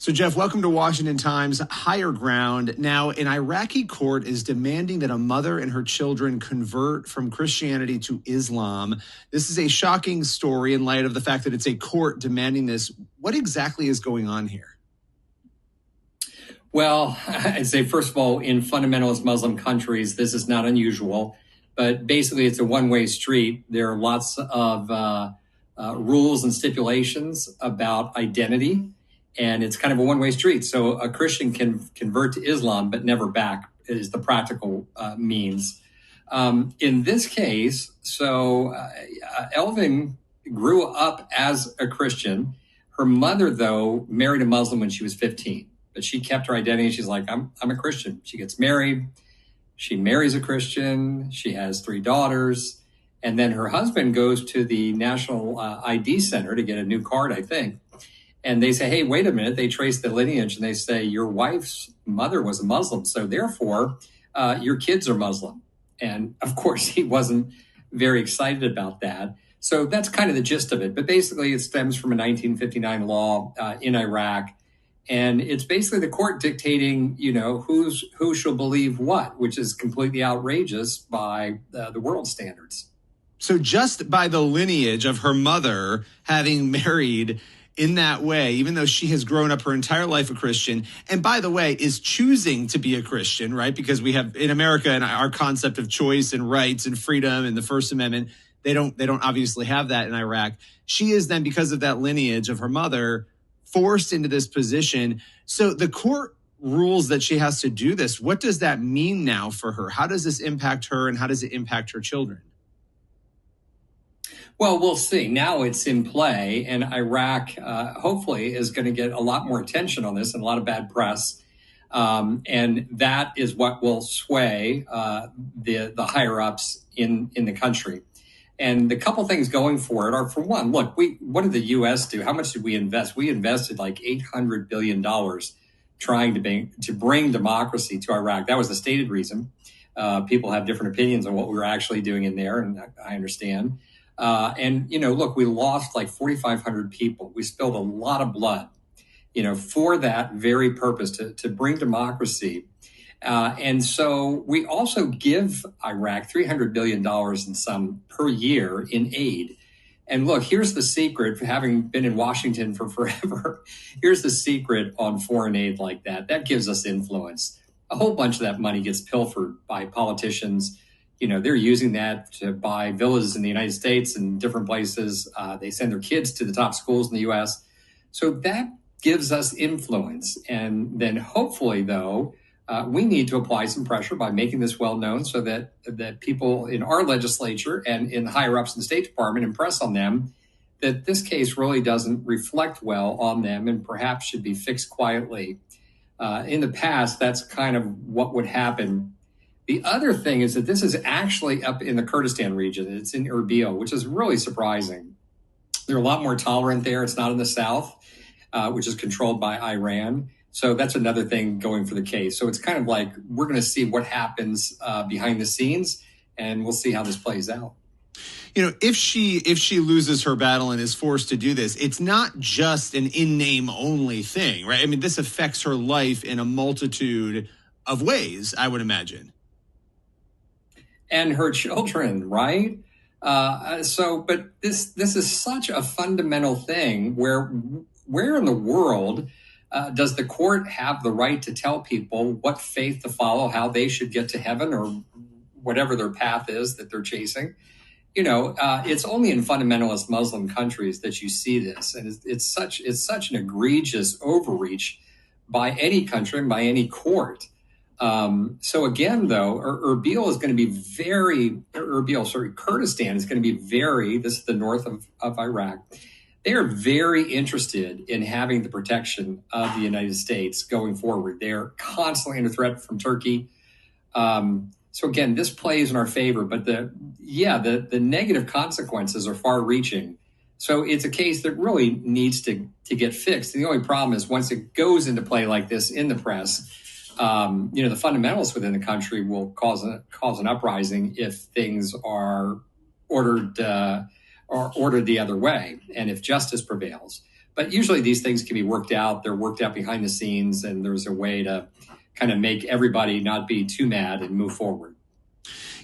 So, Jeff, welcome to Washington Times Higher Ground. Now, an Iraqi court is demanding that a mother and her children convert from Christianity to Islam. This is a shocking story in light of the fact that it's a court demanding this. What exactly is going on here? Well, I'd say, first of all, in fundamentalist Muslim countries, this is not unusual. But basically, it's a one-way street. There are lots of rules and stipulations about identity. And it's kind of a one-way street. So a Christian can convert to Islam, but never back is the practical means. In this case, Elvin grew up as a Christian. Her mother, though, married a Muslim when she was 15. But she kept her identity. She's like, I'm a Christian. She gets married. She marries a Christian. She has 3 daughters. And then her husband goes to the National ID Center to get a new card, I think. And they say, hey, wait a minute. They trace the lineage and they say, your wife's mother was a Muslim. So therefore, your kids are Muslim. And of course, he wasn't very excited about that. So that's kind of the gist of it. But basically, it stems from a 1959 law in Iraq. And it's basically the court dictating, who shall believe what, which is completely outrageous by the world standards. So just by the lineage of her mother having married in that way, even though she has grown up her entire life a Christian, and by the way, is choosing to be a Christian, right? Because we have in America and our concept of choice and rights and freedom and the First Amendment, they don't obviously have that in Iraq. She is then, because of that lineage of her mother, forced into this position. So the court rules that she has to do this. What does that mean now for her? How does this impact her and how does it impact her children? Well, we'll see. Now it's in play, and Iraq hopefully is going to get a lot more attention on this and a lot of bad press. And that is what will sway the higher ups in the country. And the couple things going for it are, for one, look, what did the U.S. do? How much did we invest? We invested like $800 billion trying to bring democracy to Iraq. That was the stated reason. People have different opinions on what we were actually doing in there, and I understand. Look, we lost like 4,500 people. We spilled a lot of blood, for that very purpose, to bring democracy. And so we also give Iraq $300 billion in sum per year in aid. And look, here's the secret, for having been in Washington for forever. Here's the secret on foreign aid like that. That gives us influence. A whole bunch of that money gets pilfered by politicians. They're using that to buy villas in the United States and different places. They send their kids to the top schools in the U.S. So that gives us influence. And then hopefully, though, we need to apply some pressure by making this well known so that people in our legislature and in higher ups in the State Department impress on them that this case really doesn't reflect well on them and perhaps should be fixed quietly. In the past, that's kind of what would happen. The other thing is that this is actually up in the Kurdistan region. It's in Erbil, which is really surprising. They're a lot more tolerant there. It's not in the south, which is controlled by Iran. So that's another thing going for the case. So it's kind of like we're going to see what happens behind the scenes, and we'll see how this plays out. If she loses her battle and is forced to do this, it's not just an in-name only thing, right? I mean, this affects her life in a multitude of ways, I would imagine. And her children, right? But this is such a fundamental thing where in the world does the court have the right to tell people what faith to follow, how they should get to heaven or whatever their path is that they're chasing? It's only in fundamentalist Muslim countries that you see this. And it's such an egregious overreach by any country and by any court. So again, though, Kurdistan is going to be this is the north of Iraq. They are very interested in having the protection of the United States going forward. They're constantly under threat from Turkey. So again, this plays in our favor, but the negative consequences are far reaching. So it's a case that really needs to get fixed. And the only problem is once it goes into play like this in the press, the fundamentalists within the country will cause an uprising if things are ordered the other way and if justice prevails. But usually these things can be worked out. They're worked out behind the scenes, and there's a way to kind of make everybody not be too mad and move forward.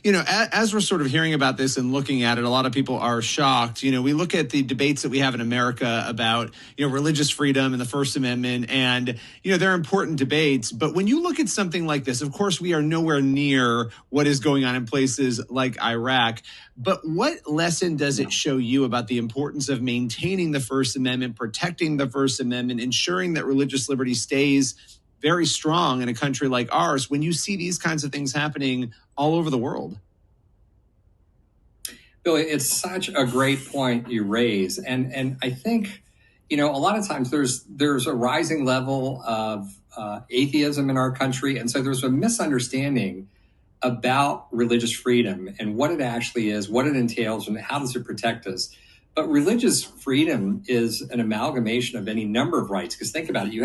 As we're sort of hearing about this and looking at it, a lot of people are shocked. We look at the debates that we have in America about, religious freedom and the First Amendment, and, they're important debates. But when you look at something like this, of course, we are nowhere near what is going on in places like Iraq. But what lesson does it show you about the importance of maintaining the First Amendment, protecting the First Amendment, ensuring that religious liberty stays very strong in a country like ours when you see these kinds of things happening all over the world? Billy, it's such a great point you raise. And I think, a lot of times there's a rising level of atheism in our country. And so there's a misunderstanding about religious freedom and what it actually is, what it entails, and how does it protect us. But religious freedom is an amalgamation of any number of rights. Because think about it, you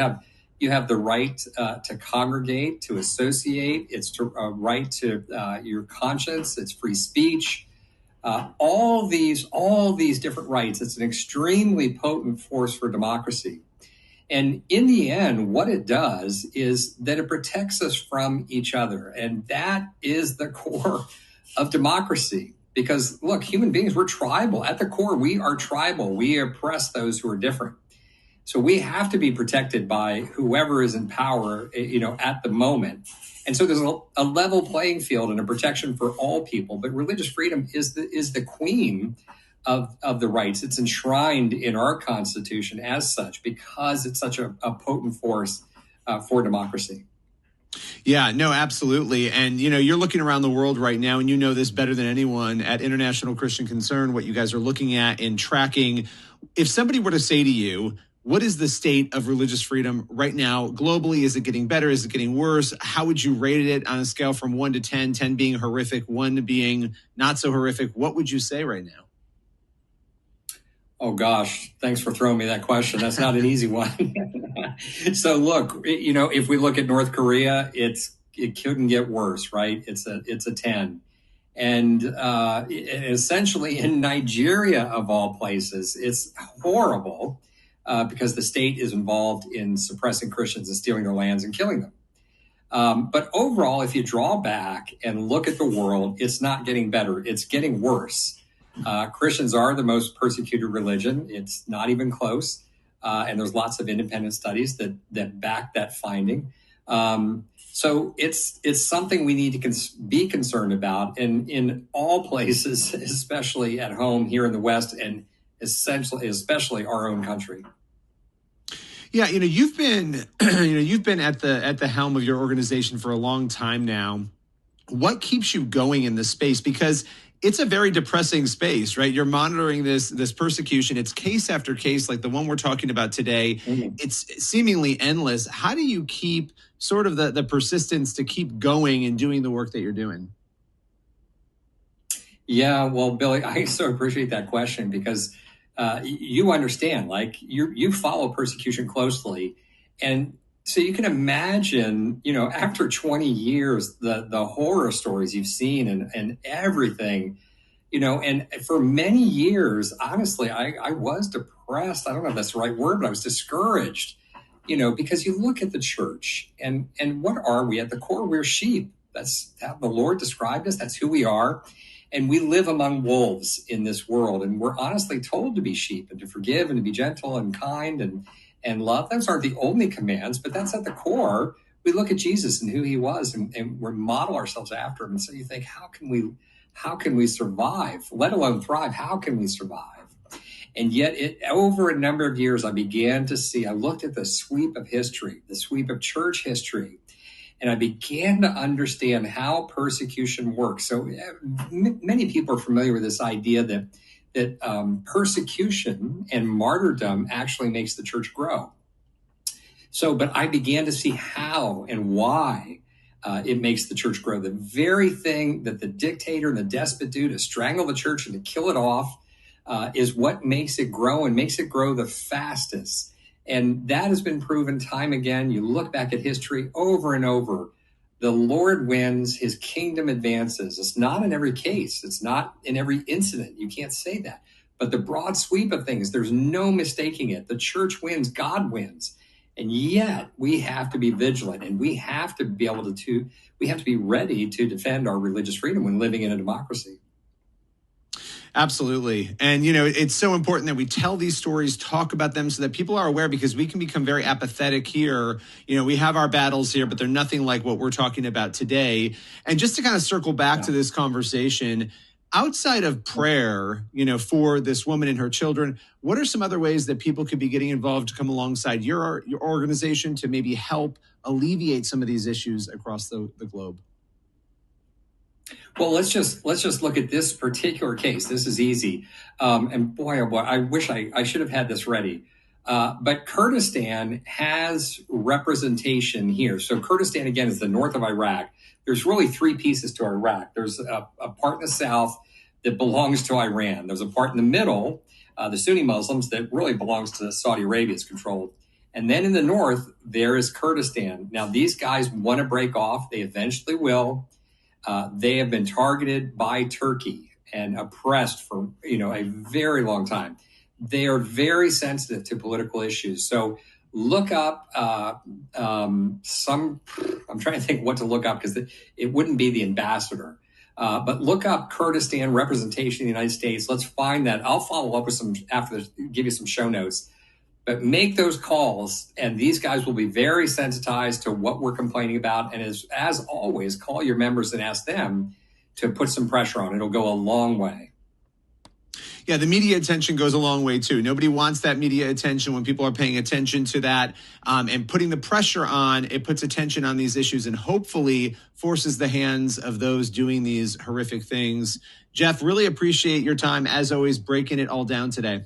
have the right to congregate, to associate. It's a right to your conscience. It's free speech. All these different rights. It's an extremely potent force for democracy. And in the end, what it does is that it protects us from each other. And that is the core of democracy. Because look, human beings, we're tribal. At the core, we are tribal. We oppress those who are different. So we have to be protected by whoever is in power, at the moment. And so there's a level playing field and a protection for all people. But religious freedom is the queen of the rights. It's enshrined in our Constitution as such because it's such a potent force for democracy. Yeah, no, absolutely. And, you're looking around the world right now, and you know this better than anyone at International Christian Concern, what you guys are looking at and tracking. If somebody were to say to you, what is the state of religious freedom right now globally? Is it getting better? Is it getting worse? How would you rate it on a scale from 1 to 10, 10 being horrific, 1 being not so horrific? What would you say right now? Oh, gosh, thanks for throwing me that question. That's not an easy one. So look, if we look at North Korea, it couldn't get worse, right? It's a 10. And essentially in Nigeria, of all places, it's horrible. Because the state is involved in suppressing Christians and stealing their lands and killing them. But overall, if you draw back and look at the world, it's not getting better. It's getting worse. Christians are the most persecuted religion. It's not even close. And there's lots of independent studies that back that finding. So it's something we need to be concerned about. And in all places, especially at home here in the West, and especially our own country. Yeah, you've been at the helm of your organization for a long time now. What keeps you going in this space? Because it's a very depressing space, right? You're monitoring this persecution. It's case after case, like the one we're talking about today. Mm-hmm. It's seemingly endless. How do you keep sort of the persistence to keep going and doing the work that you're doing? Yeah, well, Billy, I so appreciate that question because you understand, like you follow persecution closely. And so you can imagine, after 20 years, the horror stories you've seen and everything, and for many years, honestly, I was depressed. I don't know if that's the right word, but I was discouraged, because you look at the church and what are we? At the core, we're sheep. That's how the Lord described us. That's who we are. And we live among wolves in this world. And we're honestly told to be sheep and to forgive and to be gentle and kind and love. Those aren't the only commands, but that's at the core. We look at Jesus and who he was and we model ourselves after him. And so you think, how can we survive, let alone thrive? How can we survive? And yet over a number of years, I looked at the sweep of history, the sweep of church history, and I began to understand how persecution works. So many people are familiar with this idea that persecution and martyrdom actually makes the church grow. But I began to see how and why it makes the church grow. The very thing that the dictator and the despot do to strangle the church and to kill it off is what makes it grow and makes it grow the fastest. And that has been proven time again. You look back at history over and over. The Lord wins, his kingdom advances. It's not in every case. It's not in every incident. You can't say that. But the broad sweep of things, there's no mistaking it. The church wins, God wins. And yet we have to be vigilant, and we have to be able we have to be ready to defend our religious freedom when living in a democracy. Absolutely. And, it's so important that we tell these stories, talk about them so that people are aware, because we can become very apathetic here. We have our battles here, but they're nothing like what we're talking about today. And just to kind of circle back to this conversation, outside of prayer, for this woman and her children, what are some other ways that people could be getting involved to come alongside your organization to maybe help alleviate some of these issues across the globe? Well, let's just look at this particular case. This is easy. And boy, oh boy, I wish I should have had this ready. But Kurdistan has representation here. So Kurdistan, again, is the north of Iraq. There's really three pieces to Iraq. There's a part in the south that belongs to Iran. There's a part in the middle, the Sunni Muslims, that really belongs to Saudi Arabia, is controlled. And then in the north, there is Kurdistan. Now, these guys want to break off. They eventually will. They have been targeted by Turkey and oppressed for, a very long time. They are very sensitive to political issues. So look up I'm trying to think what to look up, because it wouldn't be the ambassador. But look up Kurdistan representation in the United States. Let's find that. I'll follow up with some after this, give you some show notes. But make those calls, and these guys will be very sensitized to what we're complaining about. And as always, call your members and ask them to put some pressure on. It'll go a long way. Yeah, the media attention goes a long way, too. Nobody wants that media attention. When people are paying attention to that and putting the pressure on, it puts attention on these issues and hopefully forces the hands of those doing these horrific things. Jeff, really appreciate your time, as always, breaking it all down today.